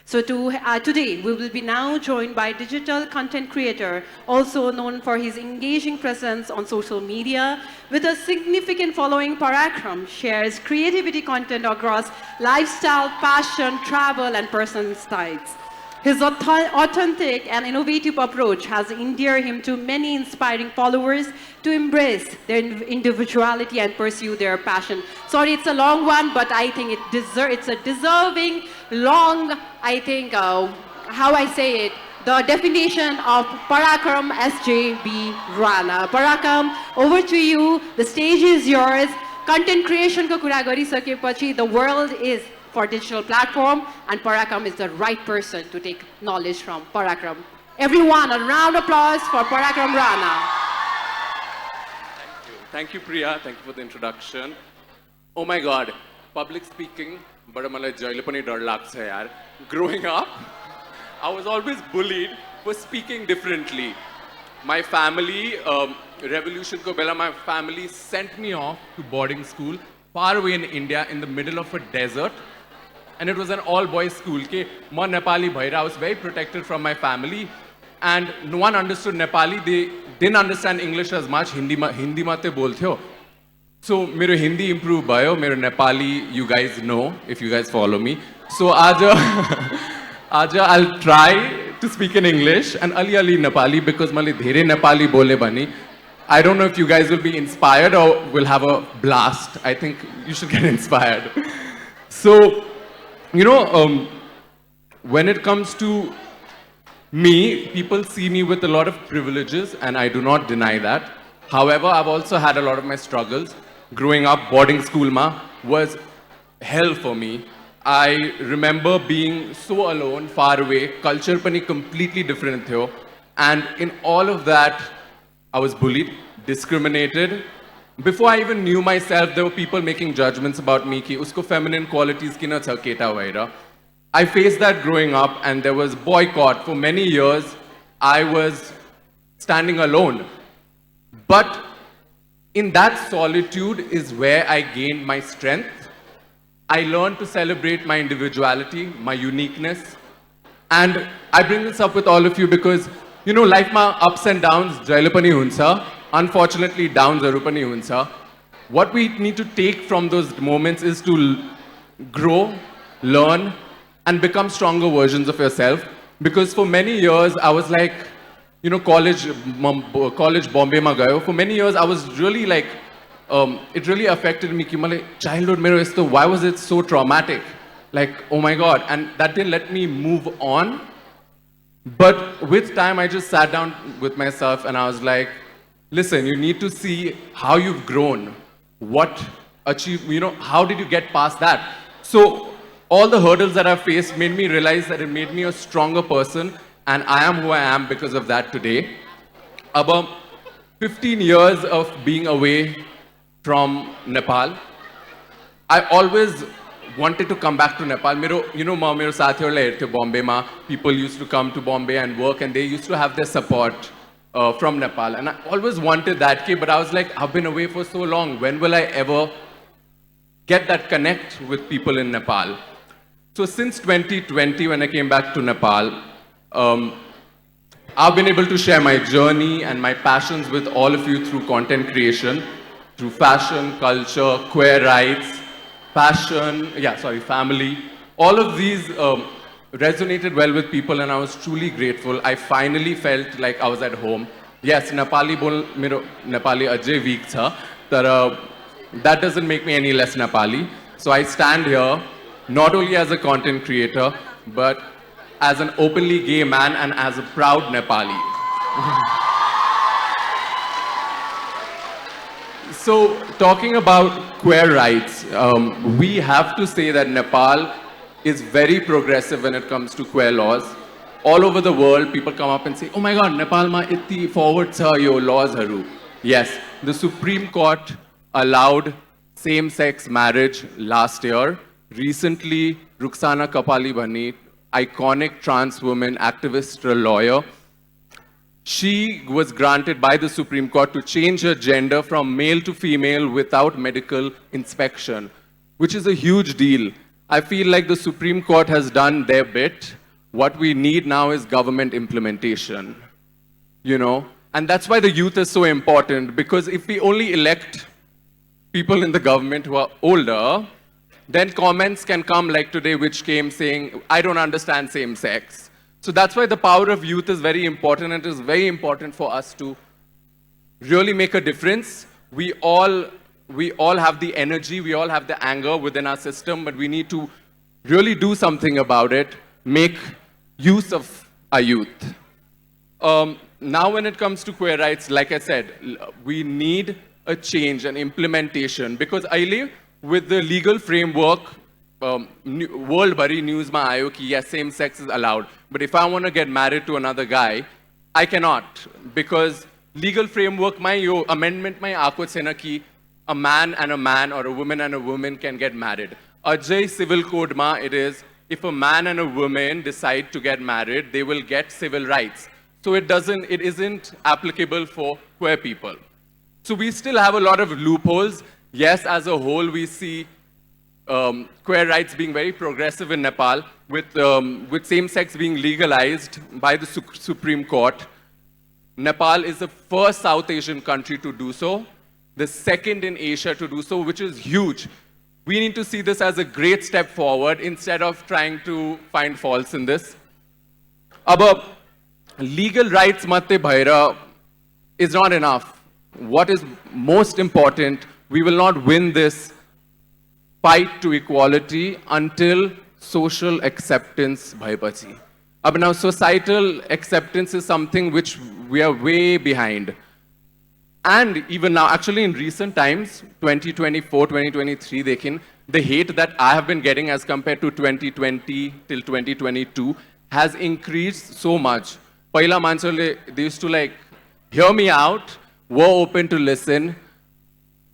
So today, we will be now joined by digital content creator, also known for his engaging presence on social media. With a significant following, Parakram shares creativity content across lifestyle, fashion, travel, and personal styles. His authentic and innovative approach has endeared him to many inspiring followers to embrace their individuality and pursue their passion. Sorry, it's a long one, but I think it's a deserving, long, I think, how I say it, the definition of Parakram SJB Rana. Parakram, over to you. The stage is yours. Content creation ko kura गरिसकेपछि the world is for digital platform, and Parakram is the right person to take knowledge from. Parakram. Everyone, a round of applause for Parakram Rana. Thank you, Priya. Thank you for the introduction. Oh my God, public speaking, but मलाई जहिले पनि डर लाग्छ यार. Growing up, I was always bullied for speaking differently. My family, revolution ko bela, my family sent me off to boarding school far away in India in the middle of a desert. And it was an all-boys school. Ma Nepali bhaira, I was very protected from my family. And no one understood Nepali. They didn't understand English as much. Hindi mate bolte ho. So, mero Hindi improve bhayo, mero Nepali, you guys know, if you guys follow me. So, aja I'll try to speak in English and ali Nepali because mali dhere Nepali bole bani. I don't know if you guys will be inspired or will have a blast. I think you should get inspired. So, you know, when it comes to me, people see me with a lot of privileges, and I do not deny that. However, I've also had a lot of my struggles. Growing up, boarding school was hell for me. I remember being so alone, far away, culture pani completely different theo. And in all of that, I was bullied, discriminated. Before I even knew myself, there were people making judgments about me ki usko feminine qualities ki na cha keta vaira. I faced that growing up, and there was boycott. For many years, I was standing alone. But in that solitude is where I gained my strength. I learned to celebrate my individuality, my uniqueness. And I bring this up with all of you because, you know, life ma ups and downs, jaile pani huncha. Unfortunately, downs zaru pani huncha. What we need to take from those moments is to grow, learn, and become stronger versions of yourself. Because for many years, I was like, you know, college Bombay ma gayo. For many years, I was really like, it really affected me. Ki male childhood mero isto, why was it so traumatic? Like, oh my God. And that didn't let me move on. But with time, I just sat down with myself and I was like, listen, you need to see how you've grown. What achieved, you know, how did you get past that? So all the hurdles that I've faced made me realize that it made me a stronger person, and I am who I am because of that today. About 15 years of being away from Nepal, I always wanted to come back to Nepal. You know, mero sathiyo la irthe Bombay ma. People used to come to Bombay and work, and they used to have their support from Nepal. And I always wanted that, but I was like, I've been away for so long. When will I ever get that connect with people in Nepal? So since 2020, when I came back to Nepal, I've been able to share my journey and my passions with all of you through content creation, through fashion, culture, queer rights, family. All of these resonated well with people, and I was truly grateful. I finally felt like I was at home. Yes, Nepali ajay weak tha, that doesn't make me any less Nepali. So I stand here not only as a content creator, but as an openly gay man and as a proud Nepali. So, talking about queer rights, we have to say that Nepal is very progressive when it comes to queer laws. All over the world, people come up and say, oh my God, Nepal ma itti forward cha yo laws haru. Yes, the Supreme Court allowed same-sex marriage last year. Recently, Rukhsana Kapali Bhani, iconic trans woman, activist, lawyer, she was granted by the Supreme Court to change her gender from male to female without medical inspection, which is a huge deal. I feel like the Supreme Court has done their bit. What we need now is government implementation, you know? And that's why the youth is so important, because if we only elect people in the government who are older, then comments can come like today, which came saying, I don't understand same sex. So that's why the power of youth is very important, and it is very important for us to really make a difference. We all have the energy, we all have the anger within our system, but we need to really do something about it, make use of our youth. Now when it comes to queer rights, like I said, we need a change and implementation, because I with the legal framework, world bari news ma aayo ki yes, same sex is allowed. But if I want to get married to another guy, I cannot, because legal framework my yo amendment my aako se na ki a man or a woman and a woman can get married. Ajay civil code ma it is, if a man and a woman decide to get married, they will get civil rights. So it isn't applicable for queer people. So we still have a lot of loopholes. Yes, as a whole, we see queer rights being very progressive in Nepal, with same-sex being legalized by the Supreme Court. Nepal is the first South Asian country to do so, the second in Asia to do so, which is huge. We need to see this as a great step forward instead of trying to find faults in this. Abba, legal rights matte bhaira is not enough. What is most important, we will not win this fight to equality until social acceptance bhaipachi. Ab now societal acceptance is something which we are way behind. And even now, actually in recent times, 2024, 2023, the hate that I have been getting as compared to 2020 till 2022 has increased so much. Paila manchale, they used to like hear me out, were open to listen,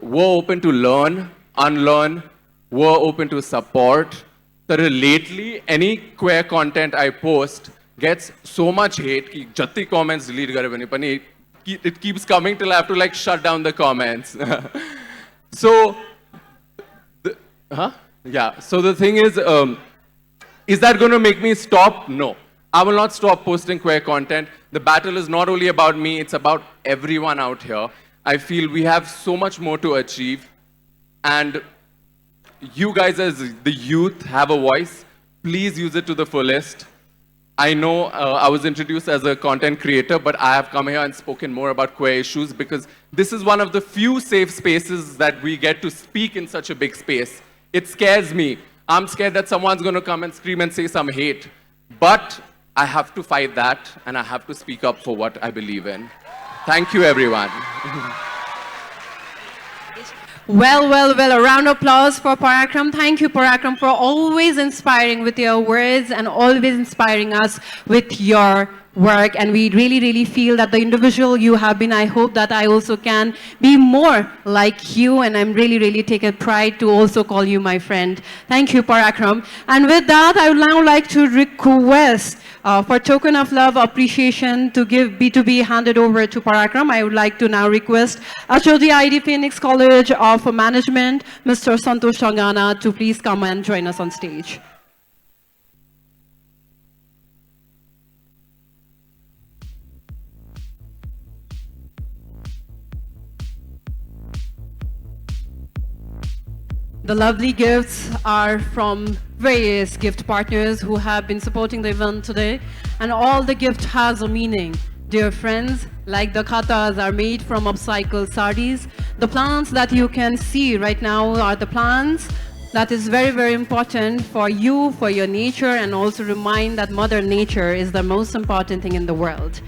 were open to learn, unlearn, were open to support. But lately, any queer content I post gets so much hate ki jatti comments delete kare bani pani it keeps coming till I have to like shut down the comments. So, So the thing is that going to make me stop? No. I will not stop posting queer content. The battle is not only about me, it's about everyone out here. I feel we have so much more to achieve. And you guys as the youth have a voice. Please use it to the fullest. I know I was introduced as a content creator, but I have come here and spoken more about queer issues because this is one of the few safe spaces that we get to speak in such a big space. It scares me. I'm scared that someone's going to come and scream and say some hate. But I have to fight that, and I have to speak up for what I believe in. Thank you, everyone. Well, a round of applause for Parakram. Thank you, Parakram, for always inspiring with your words and always inspiring us with your work. And we really feel that the individual you have been, I hope that I also can be more like you. And I'm really taking pride to also call you my friend. Thank you, Parakram. And with that, I would now like to request for token of love, appreciation to give B2B handed over to Parakram. I would like to now request HOD ID Phoenix College of Management, Mr. Santosh Changana, to please come and join us on stage. The lovely gifts are from various gift partners who have been supporting the event today, and all the gift has a meaning. Dear friends, like the khatas are made from upcycled sarees. The plants that you can see right now are the plants that is very important for you, for your nature, and also remind that Mother Nature is the most important thing in the world.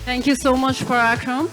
Thank you so much, Parakram.